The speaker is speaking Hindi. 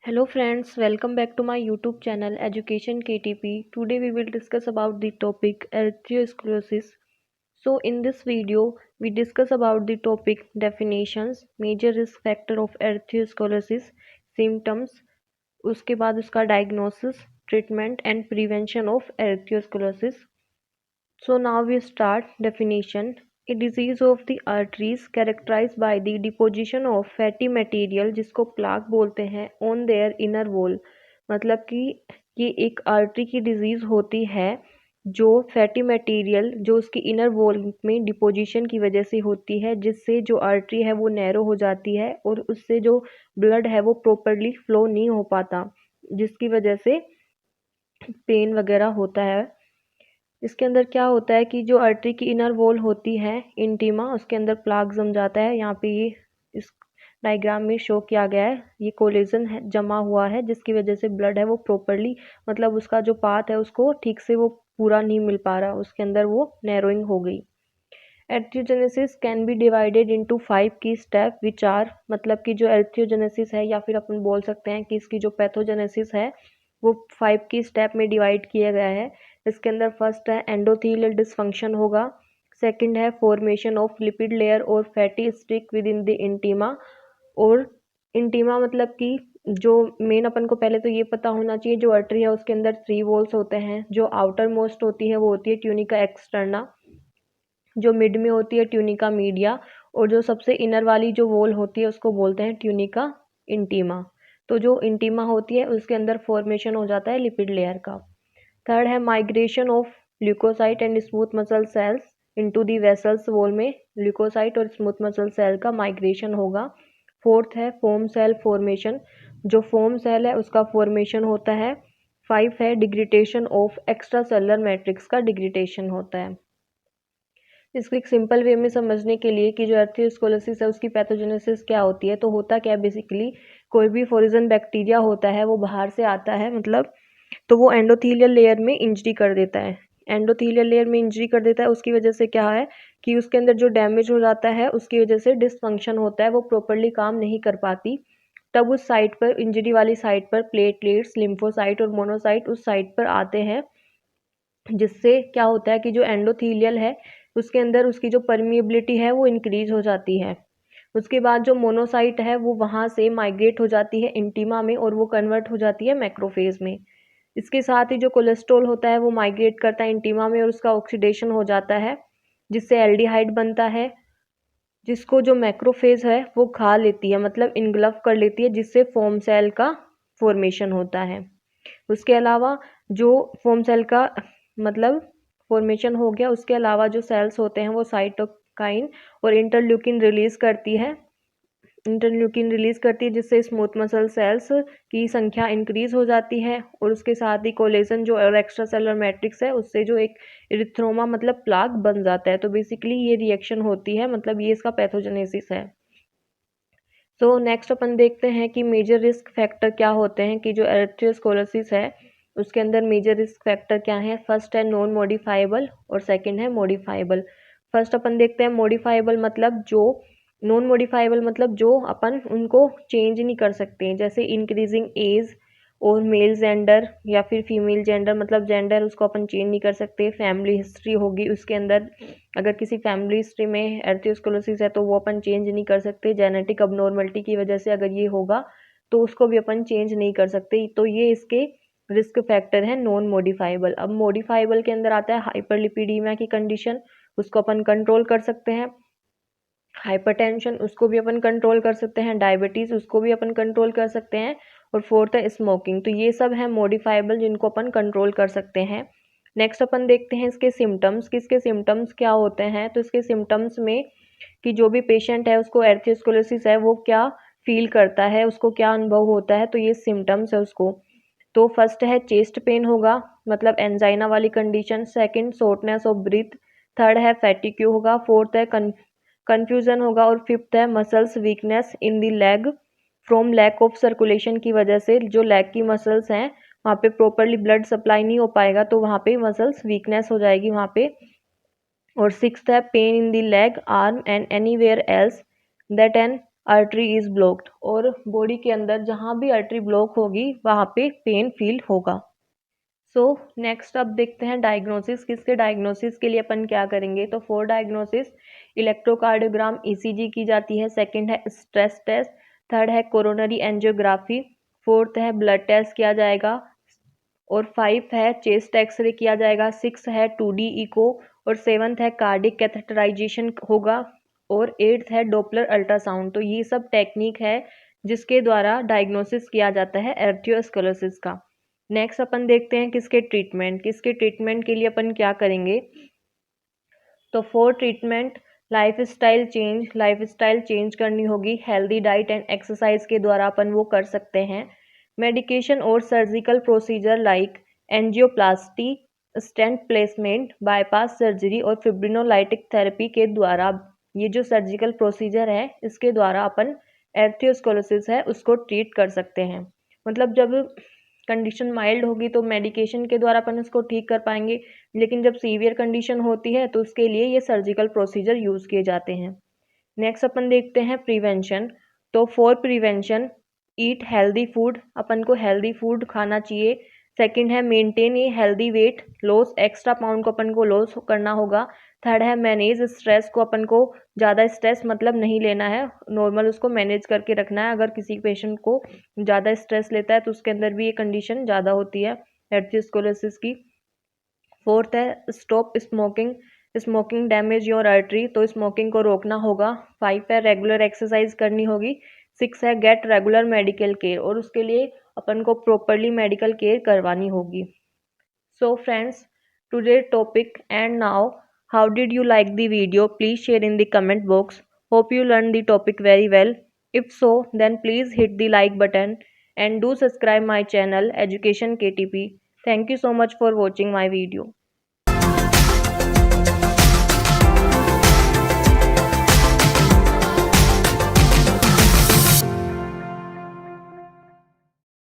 Hello friends, welcome back to my YouTube channel Education KTP. Today we will discuss about the topic arteriosclerosis. So in this video we discuss about the topic definitions, major risk factor of arteriosclerosis, symptoms, उसके बाद उसका diagnosis, treatment and prevention of arteriosclerosis. So now we start definition. A disease of the arteries characterized by the deposition of fatty material जिसको plaque बोलते हैं on their inner wall. मतलब कि ये एक आर्टरी की डिजीज़ होती है जो फैटी मटेरियल जो उसकी इनर वॉल में डिपोजिशन की वजह से होती है, जिससे जो आर्टरी है वो नैरो हो जाती है और उससे जो ब्लड है वो प्रॉपरली फ्लो नहीं हो पाता, जिसकी वजह से पेन वगैरह होता है। इसके अंदर क्या होता है कि जो आर्टरी की इनर वॉल होती है इंटीमा, उसके अंदर प्लाक जम जाता है। यहाँ पे ये इस डायग्राम में शो किया गया है, ये कोलेजन है जमा हुआ है जिसकी वजह से ब्लड है वो प्रॉपरली, मतलब उसका जो पाथ है उसको ठीक से वो पूरा नहीं मिल पा रहा, उसके अंदर वो नैरोइंग हो गई। एर्थ्रोजेनेसिस कैन बी डिवाइडेड इनटू 5 की स्टेप विच आर, मतलब कि जो एर्थ्रोजेनेसिस है या फिर अपन बोल सकते हैं कि इसकी जो पैथोजेनेसिस है वो 5 की स्टेप में डिवाइड किया गया है। इसके अंदर फर्स्ट है एंडोथेलियल डिसफंक्शन होगा, सेकंड है फॉर्मेशन ऑफ लिपिड लेयर और fatty streak within the intima. और इंटीमा मतलब कि जो मेन अपन को पहले तो ये पता होना चाहिए, जो आर्टरी है उसके अंदर 3 वॉल्स होते हैं। जो आउटर मोस्ट होती है वो होती है ट्यूनिका एक्सटर्ना, जो मिड में होती है ट्यूनिका मीडिया, और जो सबसे इनर वाली जो वॉल होती है उसको बोलते हैं ट्यूनिका इंटीमा। तो जो इंटीमा होती है उसके अंदर फॉर्मेशन हो जाता है लिपिड लेयर का। थर्ड है migration of leukocyte and smooth muscle cells into the vessels wall में ल्यूकोसाइट और स्मूथ मसल सेल का माइग्रेशन होगा। फोर्थ है फोम सेल फॉर्मेशन, जो फोम सेल है उसका फॉर्मेशन होता है। 5 है degradation of extra cellular matrix का डिग्रेडेशन होता है। इसको एक सिंपल वे में समझने के लिए कि जो एर्थ्रोस्क्लेरोसिस है उसकी पैथोजेनेसिस क्या होती है, तो होता क्या है बेसिकली, कोई भी फॉरिजन बैक्टीरिया होता है वो बाहर से आता है, मतलब तो वो एंडोथीलियल लेयर में इंजरी कर देता है। एंडोथीलियल लेयर में इंजरी कर देता है, उसकी वजह से क्या है कि उसके अंदर जो डैमेज हो जाता है उसकी वजह से डिसफंक्शन होता है, वो प्रॉपरली काम नहीं कर पाती। तब उस साइट पर, इंजरी वाली साइट पर प्लेटलेट्स, लिम्फोसाइट और मोनोसाइट उस साइट पर आते हैं, जिससे क्या होता है कि जो एंडोथीलियल है उसके अंदर उसकी जो परमिएबिलिटी है वो इंक्रीज हो जाती है। उसके बाद जो मोनोसाइट है वो वहाँ से माइग्रेट हो जाती है इंटीमा में और वो कन्वर्ट हो जाती है मैक्रोफेज में। इसके साथ ही जो कोलेस्ट्रॉल होता है वो माइग्रेट करता है इंटीमा में और उसका ऑक्सीडेशन हो जाता है, जिससे एल्डिहाइड बनता है, जिसको जो मैक्रोफेज है वो खा लेती है, मतलब इनगल्फ कर लेती है, जिससे फोम सेल का फॉर्मेशन होता है। उसके अलावा जो फोम सेल का मतलब फॉर्मेशन हो गया, उसके अलावा जो सेल्स होते हैं वो साइटोकाइन और इंटरल्यूकिन रिलीज करती है, जिससे स्मूथ मसल सेल्स की संख्या इंक्रीज हो जाती है। और उसके साथ ही कोलेजन जो और एक्स्ट्रा सेलुलर मैट्रिक्स है उससे जो एक इरिथ्रोमा मतलब प्लाक बन जाता है। तो बेसिकली ये रिएक्शन होती है, मतलब ये इसका पैथोजेनेसिस है। तो नेक्स्ट अपन देखते हैं कि मेजर रिस्क फैक्टर क्या होते हैं, कि जो एर्थ्रोस्क्लेरोसिस है उसके अंदर मेजर रिस्क फैक्टर क्या है। फर्स्ट है नॉन मॉडिफाइबल और सेकंड है मॉडिफाइबल। फर्स्ट अपन देखते हैं मॉडिफाइबल, मतलब जो नॉन मॉडिफाइबल मतलब जो अपन उनको चेंज नहीं कर सकते हैं, जैसे इंक्रीजिंग एज और मेल जेंडर या फिर फीमेल जेंडर, मतलब जेंडर उसको अपन चेंज नहीं कर सकते। फैमिली हिस्ट्री होगी उसके अंदर, अगर किसी फैमिली हिस्ट्री में एर्थ्रोस्क्लेरोसिस है तो वो अपन चेंज नहीं कर सकते। जेनेटिक अबनॉर्मलिटी की वजह से अगर ये होगा तो उसको भी अपन चेंज नहीं कर सकते। तो ये इसके रिस्क फैक्टर है नॉन मॉडिफाइबल। अब मॉडिफाइबल के अंदर आता है हाइपरलिपिडीमिया की कंडीशन, उसको अपन कंट्रोल कर सकते हैं। हाइपरटेंशन, उसको भी अपन कंट्रोल कर सकते हैं। डायबिटीज़, उसको भी अपन कंट्रोल कर सकते हैं। और फोर्थ है स्मोकिंग। तो ये सब है मॉडिफाइबल जिनको अपन कंट्रोल कर सकते हैं। नेक्स्ट अपन देखते हैं इसके सिम्टम्स, कि इसके सिम्टम्स क्या होते हैं। तो इसके सिम्टम्स में कि जो भी पेशेंट है उसको एर्थ्रोस्क्लेरोसिस है वो क्या फील करता है, उसको क्या अनुभव होता है, तो ये सिम्टम्स है उसको। तो फर्स्ट है चेस्ट पेन होगा, मतलब एंजाइना वाली condition. Second shortness of breath. Third है फैटिग्यू होगा। फोर्थ है कन्फ्यूजन होगा। और फिफ्थ है muscles weakness in the leg from lack of circulation की वजह से, जो लेग की मसल्स हैं वहाँ पे प्रॉपरली ब्लड सप्लाई नहीं हो पाएगा तो वहाँ पे मसल्स वीकनेस हो जाएगी वहाँ पे। और सिक्स्थ है pain in the leg, arm and anywhere else that N artery is blocked, और बॉडी के अंदर जहाँ भी आर्टरी ब्लॉक होगी वहाँ पे पेन फील होगा। सो नेक्स्ट अब देखते हैं डायग्नोसिस। किसके डायग्नोसिस के लिए अपन क्या करेंगे? तो फॉर डायग्नोसिस इलेक्ट्रोकार्डियोग्राम ईसीजी की जाती है, सेकंड है स्ट्रेस टेस्ट, थर्ड है कोरोनरी एंजियोग्राफी, फोर्थ है ब्लड टेस्ट किया जाएगा, और फाइव है चेस्ट एक्सरे किया जाएगा, सिक्स है 2D इको, और सेवन्थ है कार्डिक कैथेटराइजेशन होगा, और एट्थ है डोपलर अल्ट्रासाउंड। तो ये सब टेक्निक है जिसके द्वारा डायग्नोसिस किया जाता है एर्थ्रोस्क्लेरोसिस का। नेक्स्ट अपन देखते हैं किसके ट्रीटमेंट के लिए अपन क्या करेंगे? तो for treatment life style change करनी होगी, हेल्दी डाइट एंड एक्सरसाइज के द्वारा अपन वो कर सकते हैं। मेडिकेशन और surgical procedure like angioplasty, stent placement, bypass surgery और फिब्रिनोलाइटिक थेरेपी के द्वारा, ये जो सर्जिकल प्रोसीजर है इसके द्वारा अपन एर्थ्रोस्क्लेरोसिस है उसको ट्रीट कर सकते हैं। मतलब जब कंडीशन माइल्ड होगी तो मेडिकेशन के द्वारा अपन उसको ठीक कर पाएंगे, लेकिन जब सीवियर कंडीशन होती है तो उसके लिए ये सर्जिकल प्रोसीजर यूज़ किए जाते हैं। नेक्स्ट अपन देखते हैं प्रिवेंशन। तो for prevention eat healthy food, अपन को हेल्दी फूड खाना चाहिए। सेकंड है maintain a healthy weight loss, extra pound को अपन को लॉस करना होगा। थर्ड है मैनेज स्ट्रेस, को अपन को ज़्यादा स्ट्रेस मतलब नहीं लेना है, नॉर्मल उसको मैनेज करके रखना है। अगर किसी पेशेंट को ज़्यादा स्ट्रेस लेता है तो उसके अंदर भी ये कंडीशन ज़्यादा होती है एर्थ्रोस्क्लेरोसिस की। फोर्थ है stop smoking damage your artery, तो स्मोकिंग को रोकना होगा। फाइव है रेगुलर एक्सरसाइज करनी होगी। सिक्स है गेट रेगुलर मेडिकल केयर, और उसके लिए अपन को प्रॉपरली मेडिकल केयर करवानी होगी। So friends, today topic and now, how did you like the video? Please share in the comment box. Hope you learned the topic very well. If so, then please hit the like button and do subscribe my channel Education KTP. Thank you so much for watching my video.